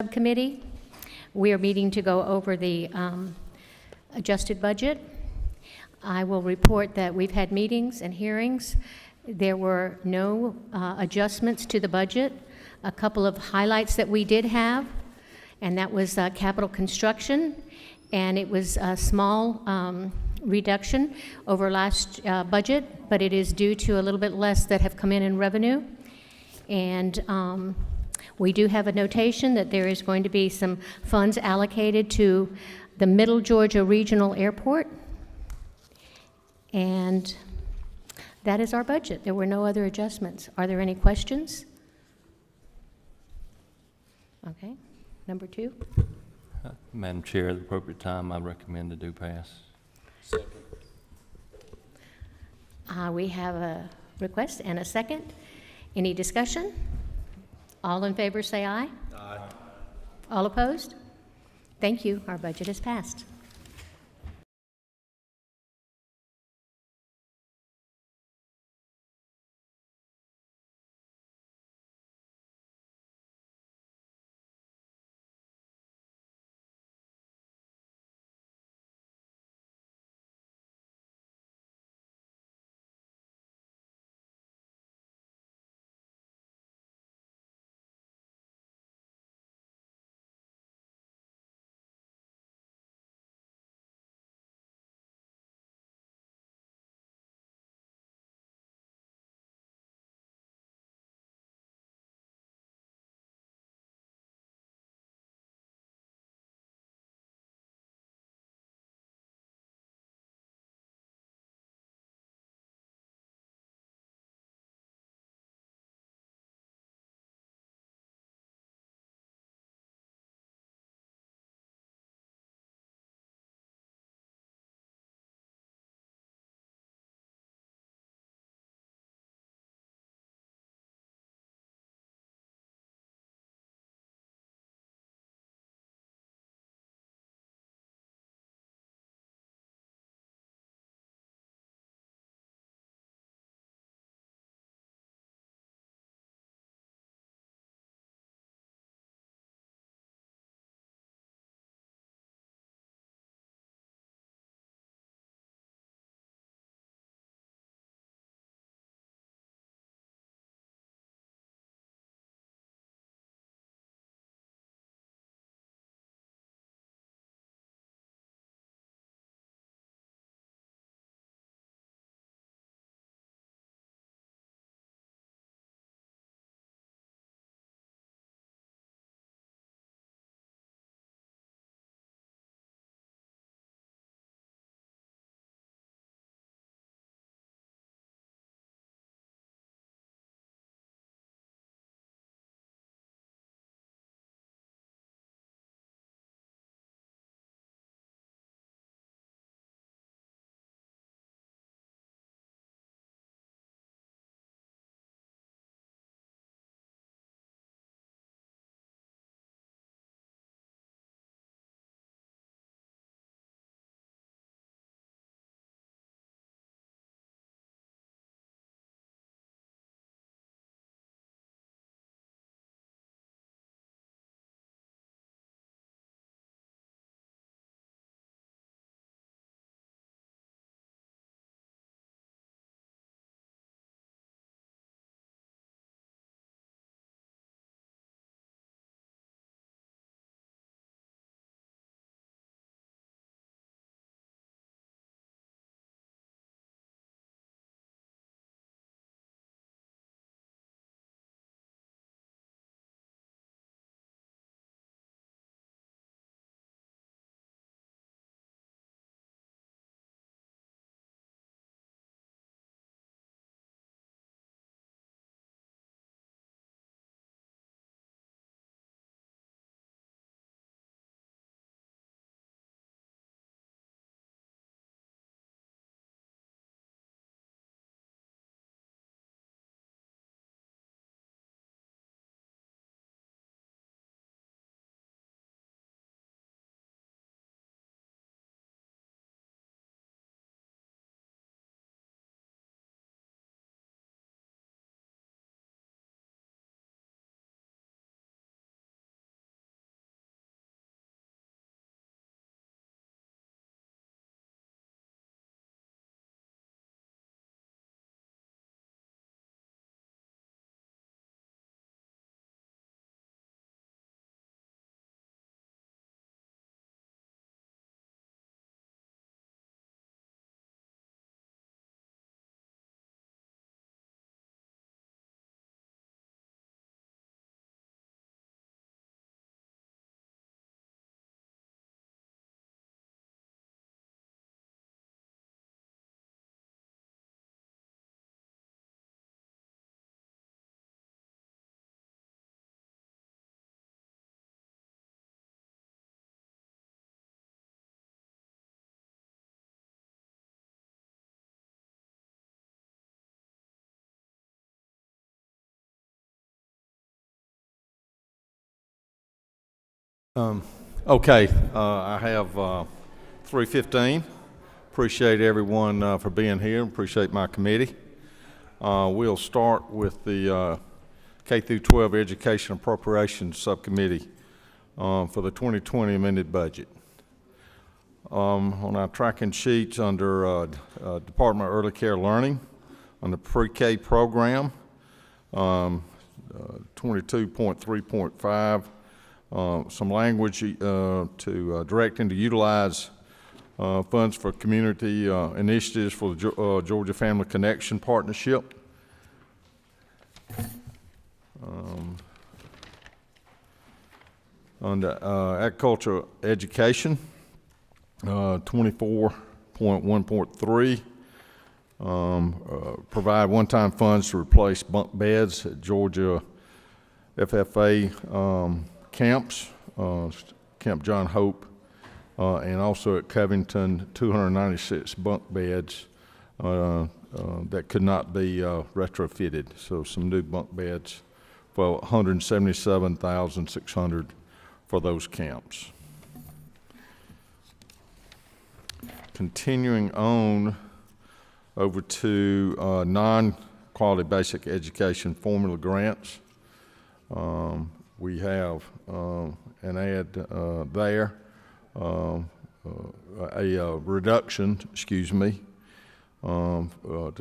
Subcommittee. We are meeting to go over the adjusted budget. I will report that we've had meetings and hearings. There were no adjustments to the budget. A couple of highlights that we did have, and that was capital construction, and it was a small reduction over last budget, but it is due to a little bit less that have come in revenue. And we do have a notation that there is going to be some funds allocated to the Middle Georgia Regional Airport. And that is our budget. There were no other adjustments. Are there any questions? Okay. Number 2. Madam Chair, at the appropriate time, I recommend to do pass. Second. We have a request and a second. Any discussion? All in favor say aye. Aye. All opposed? Thank you. Our budget is passed. Okay, I have 3:15. Appreciate everyone for being here. Appreciate my committee. We'll start with the K through 12 Education Appropriations Subcommittee for the 2020 amended budget. On our tracking sheets under Department of Early Care Learning, on the pre-K program, 22.3.5, some language to directing to utilize funds for community initiatives for the Georgia Family Connection Partnership. Under agriculture education, 24.1.3, provide one-time funds to replace bunk beds at Georgia FFA camps, Camp John Hope, and also at Covington, 296 bunk beds that could not be retrofitted. So some new bunk beds for $177,600 for those camps. Continuing on over to non-quality basic education formula grants. We have an ad there, a reduction, to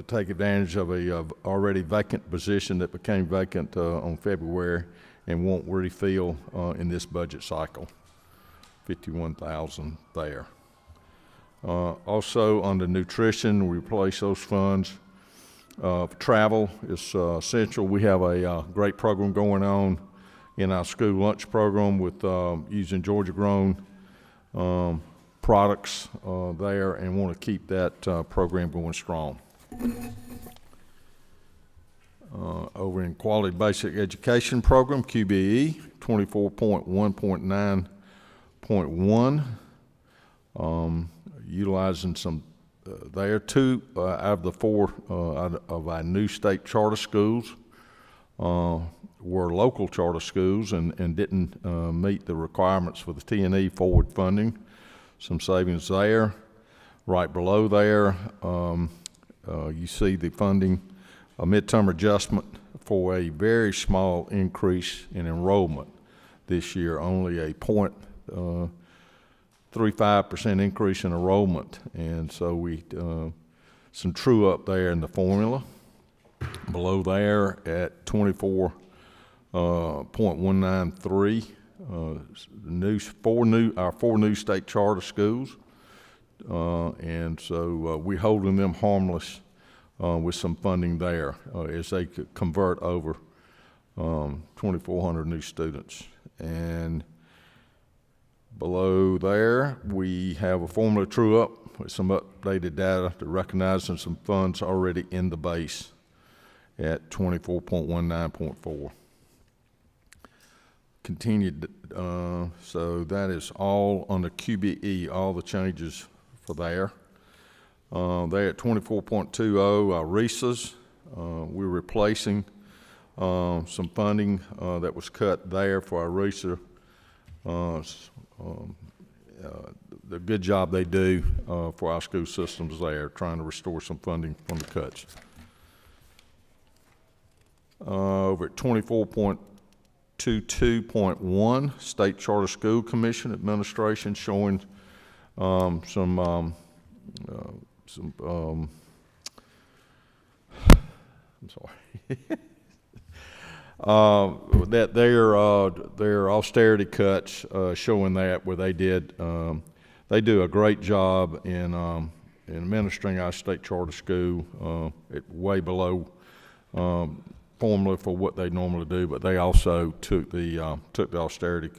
take advantage of a already vacant position that became vacant on February and won't refill in this budget cycle. $51,000 there. Also under nutrition, we replace those funds. Travel is essential. We have a great program going on in our school lunch program with using Georgia-grown products there, and want to keep that program going strong. Over in Quality Basic Education Program, QBE, 24.1.1, utilizing some there. Two out of the four of our new state charter schools were local charter schools and didn't meet the requirements for the T&E forward funding. Some savings there. Right below there, you see the funding, a midterm adjustment for a very small increase in enrollment this year, only a 0.35% increase in enrollment, and so we some true up there in the formula. Below there at 24.193, our four new state charter schools, and so we're holding them harmless with some funding there as they could convert over 2,400 new students. And below there, we have a formula true up with some updated data to recognizing some funds already in the base at 24.19.4. Continued, so that is all on the QBE, all the changes for there. There at 24.20, our RESAs, we're replacing some funding that was cut there for our RESA. The good job they do for our school systems there, trying to restore some funding from the cuts. Over at 24.22.1, State Charter School Commission Administration, showing I'm sorry, that their austerity cuts, showing that where they did, they do a great job in administering our state charter school at way below formula for what they normally do, but they also took the austerity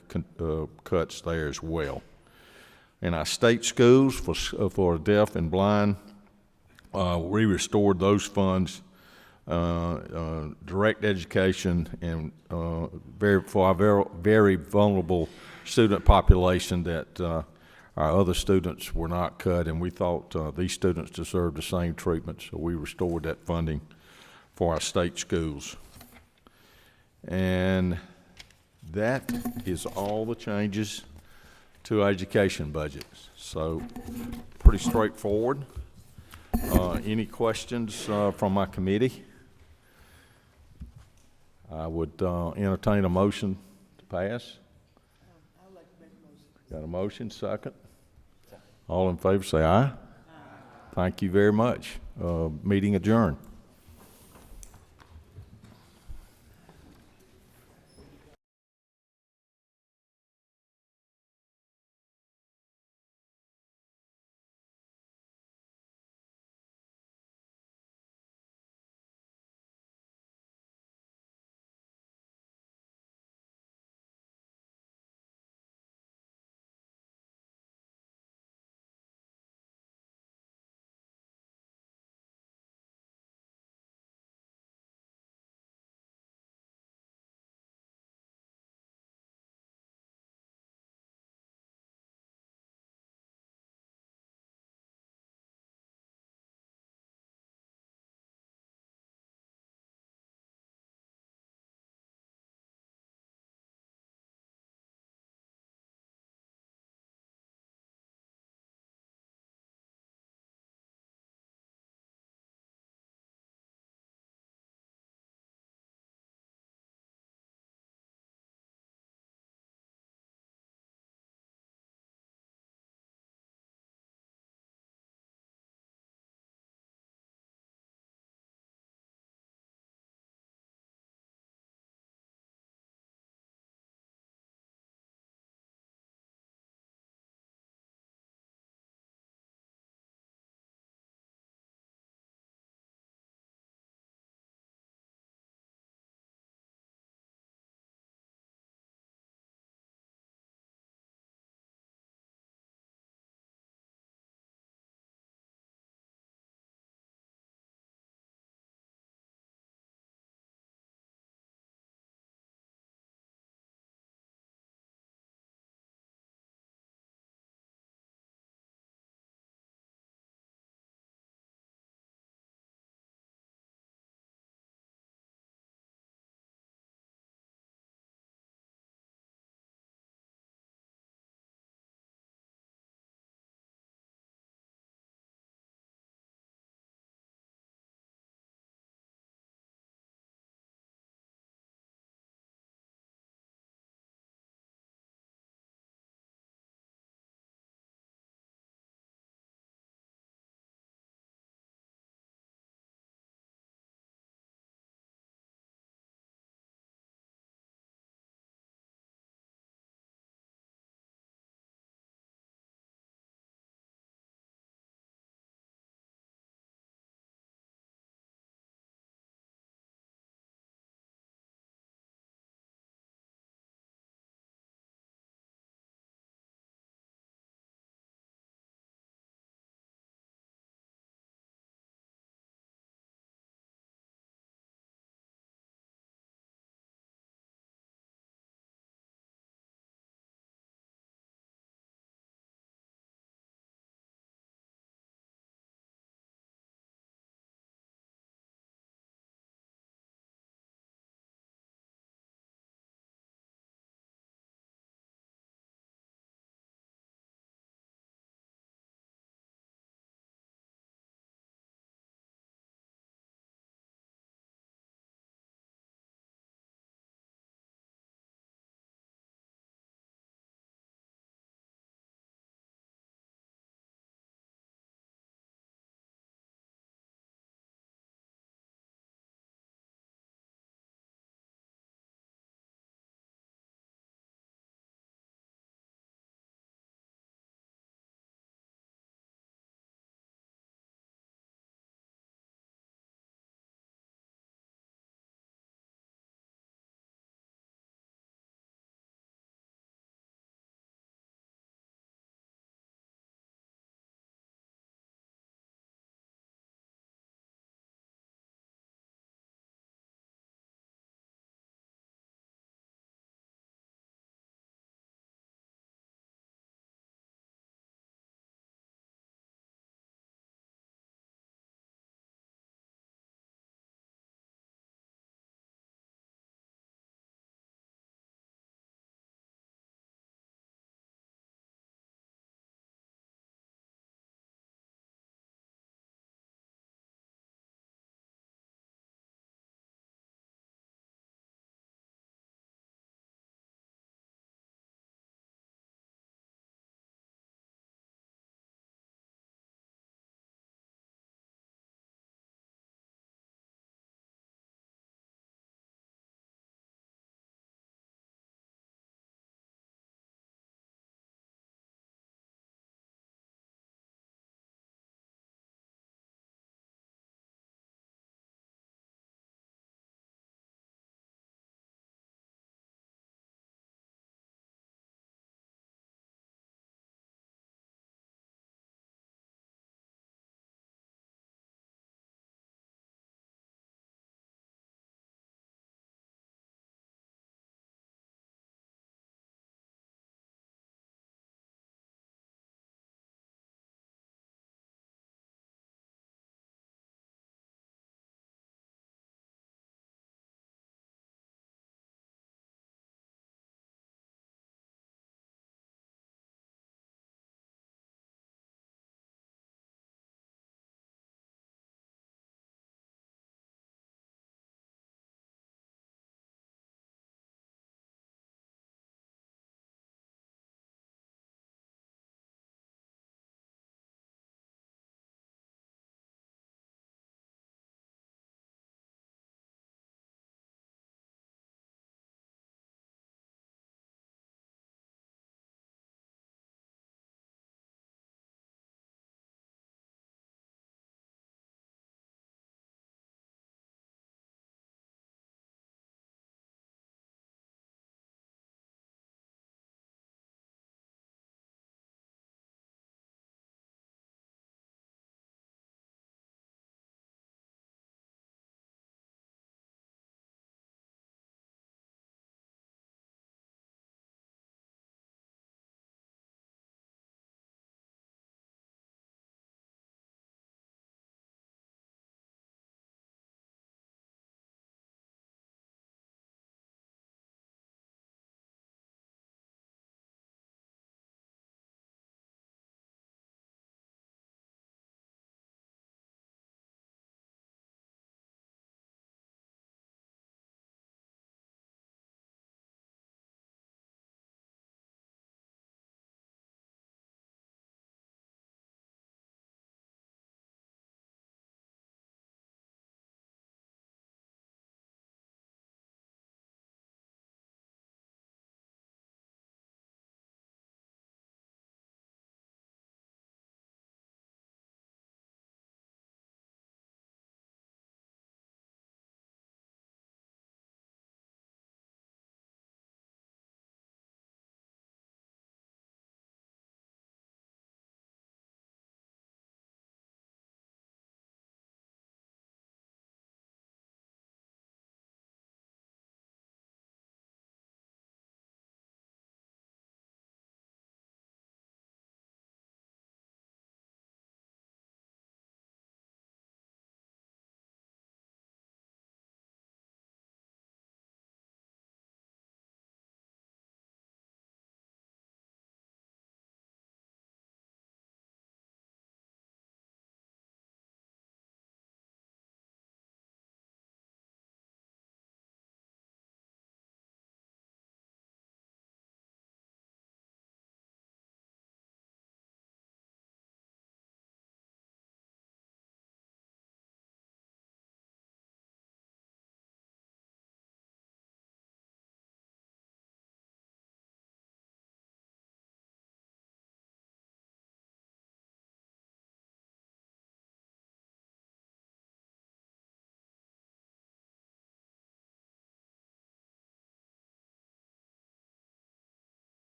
cuts there as well. In our state schools for deaf and blind, we restored those funds, direct education, and for our very vulnerable student population that our other students were not cut, and we thought these students deserved the same treatment, so we restored that funding for our state schools. And that is all the changes to education budgets. So, pretty straightforward. Any questions from my committee? I would entertain a motion to pass. I'd like to make a motion. Got a motion, second? All in favor say aye. Aye. Thank you very much. Meeting adjourned.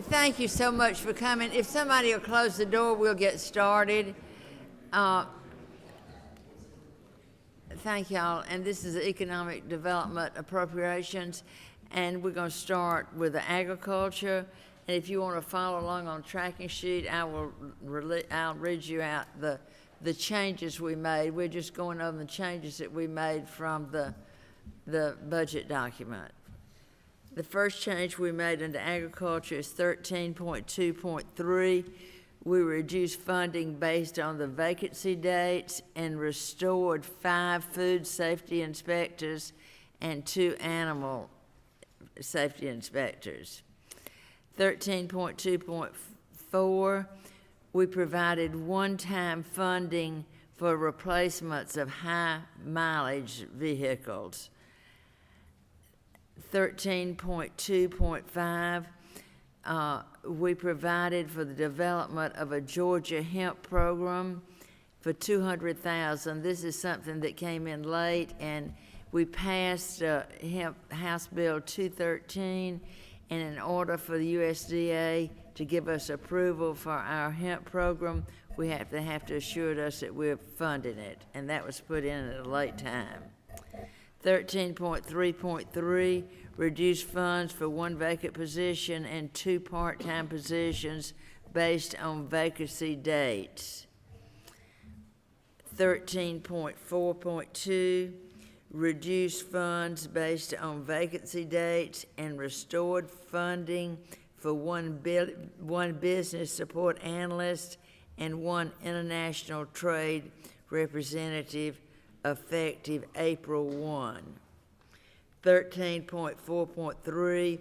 Thank you so much for coming. If somebody will close the door, we'll get started. Thank y'all. And this is the Economic Development Appropriations. And we're going to start with the agriculture. And if you want to follow along on the tracking sheet, I'll read you out the changes we made. We're just going over the changes that we made from the budget document. The first change we made into agriculture is 13.2.3. We reduced funding based on the vacancy dates and restored 5 food safety inspectors and 2 animal safety inspectors. 13.2.4, we provided one-time funding for replacements of high-mileage vehicles. 13.2.5, we provided for the development of a Georgia hemp program for $200,000. This is something that came in late, and we passed Hemp House Bill 213, and in order for the USDA to give us approval for our hemp program, we have to assure us that we're funding it, and that was put in at a late time. 13.3.3, reduce funds for 1 vacant position and 2 part-time positions based on vacancy dates. 13.4.2, reduce funds based on vacancy dates and restored funding for one business support analyst and 1 international trade representative effective April 1. 13.4.3,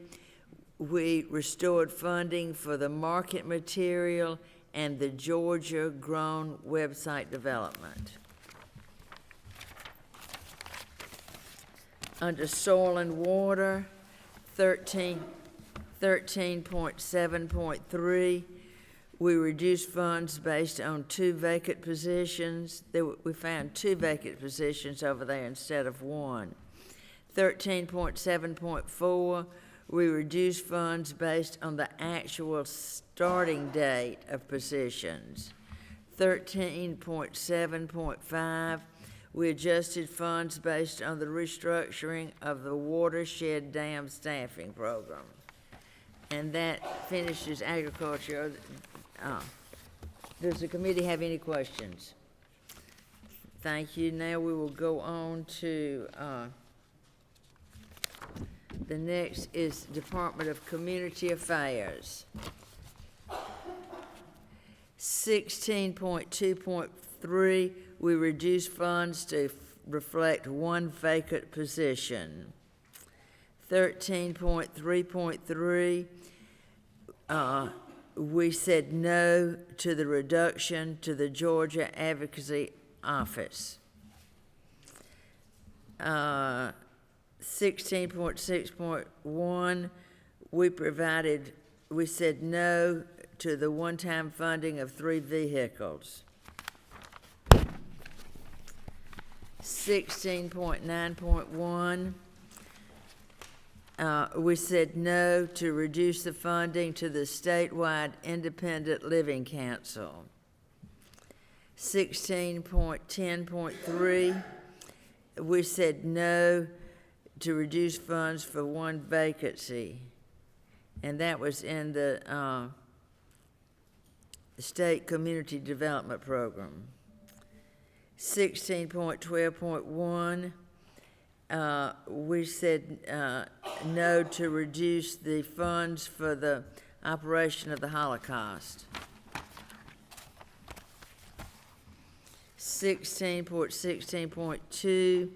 we restored funding for the market material and the Georgia grown website development. Under soil and water, 13.7.3, we reduced funds based on 2 vacant positions. We found 2 vacant positions over there instead of 1. 13.7.4, we reduced funds based on the actual starting date of positions. 13.7.5, we adjusted funds based on the restructuring of the watershed dam staffing program. And that finishes agriculture. Does the committee have any questions? Thank you. Now we will go on to the next is Department of Community Affairs. 16.2.3, we reduced funds to reflect 1 vacant position. 13.3.3, we said no to the reduction to the Georgia Advocacy Office. 16.6.1, we said no to the one-time funding of 3 vehicles. 16.9.1, we said no to reduce the funding to the statewide Independent Living Council. 16.10.3, we said no to reduce funds for 1 vacancy, and that was in the State Community Development Program. 16.12.1, we said no to reduce the funds for the operation of the Holocaust. 16.16.2,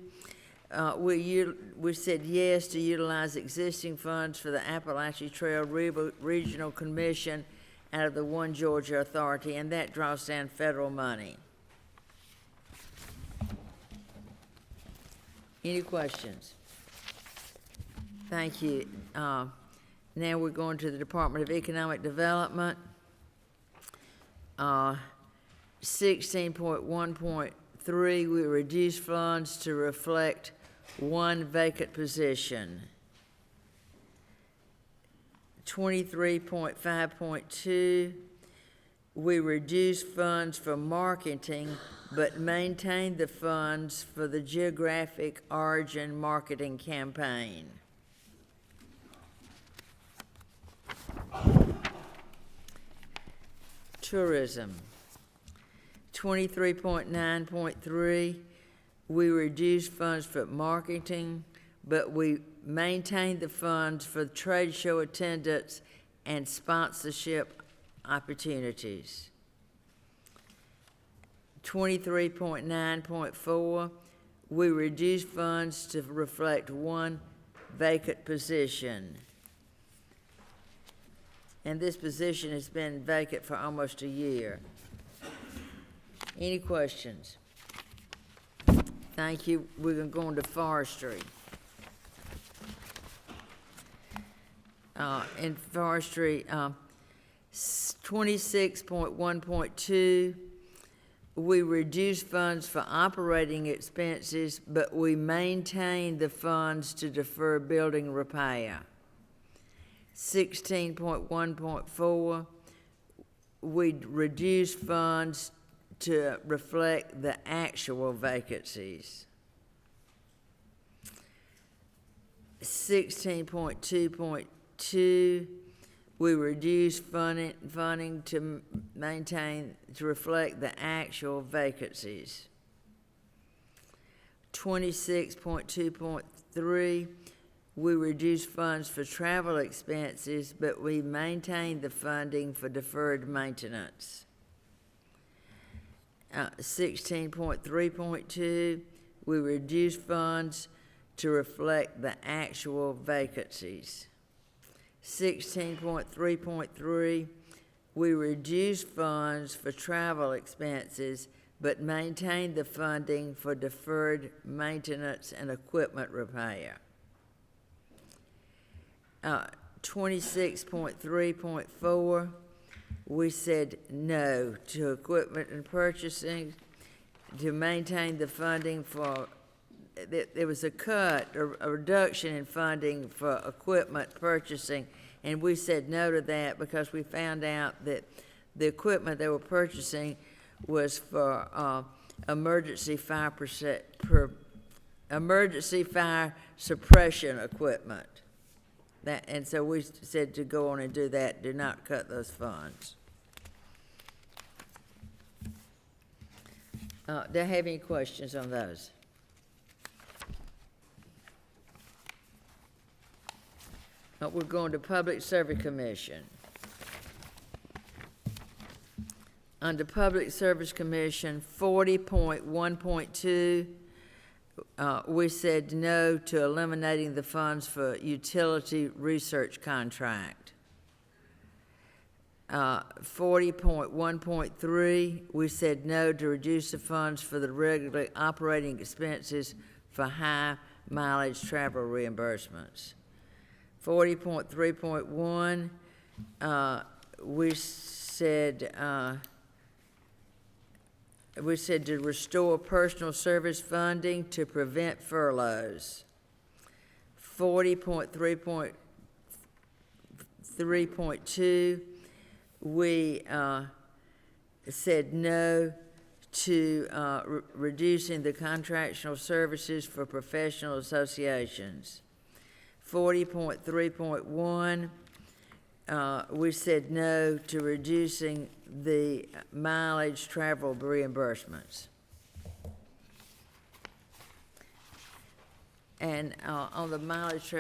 we said yes to utilize existing funds for the Appalachian Trail Regional Commission out of the One Georgia Authority, and that draws down federal money. Any questions? Thank you. Now we're going to the Department of Economic Development. 16.1.3, we reduced funds to reflect 1 vacant position. 23.5.2, we reduce funds for marketing, but maintain the funds for the geographic origin marketing campaign. Tourism. 23.9.3, we reduce funds for marketing, but we maintain the funds for trade show attendance and sponsorship opportunities. 23.9.4, we reduce funds to reflect one vacant position. And this position has been vacant for almost a year. Any questions? Thank you. We're going to go on to forestry. In forestry, 26.1.2, we reduce funds for operating expenses, but we maintain the funds to defer building repair. 16.1.4, we reduce funds to reflect the actual vacancies. 16.2.2, we reduce funding to reflect the actual vacancies. 26.2.3, we reduce funds for travel expenses, but we maintain the funding for deferred maintenance. 16.3.2, we reduce funds to reflect the actual vacancies. 16.3.3, we reduce funds for travel expenses, but maintain the funding for deferred maintenance and equipment repair. 26.3.4, we said no to equipment and purchasing to maintain the funding for, there was a cut, or a reduction in funding for equipment purchasing, and we said no to that because we found out that the equipment they were purchasing was for emergency fire suppression equipment. And so we said to go on and do that, do not cut those funds. Do I have any questions on those? We're going to Public Service Commission. Under Public Service Commission, 40.1.2, we said no to eliminating the funds for utility research contract. 40.1.3, we said no to reduce the funds for the regular operating expenses for high mileage travel reimbursements. 40.3.1, we said to restore personal service funding to prevent furloughs. 40.3.2, we said no to reducing the contractual services for professional associations. 40.3.1, we said no to reducing the mileage travel reimbursements. And on the mileage,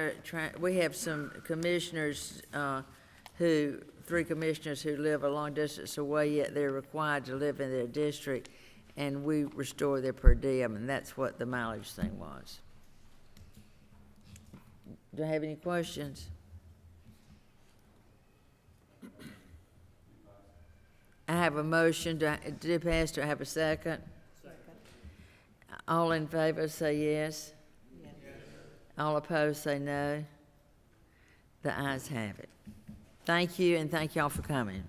we have some commissioners three commissioners who live a long distance away, yet they're required to live in their district, and we restore their per diem, and that's what the mileage thing was. Do I have any questions? I have a motion to pass. Do I have a second? Second. All in favor say yes. Yes. All opposed say no. The ayes have it. Thank you, and thank y'all for coming.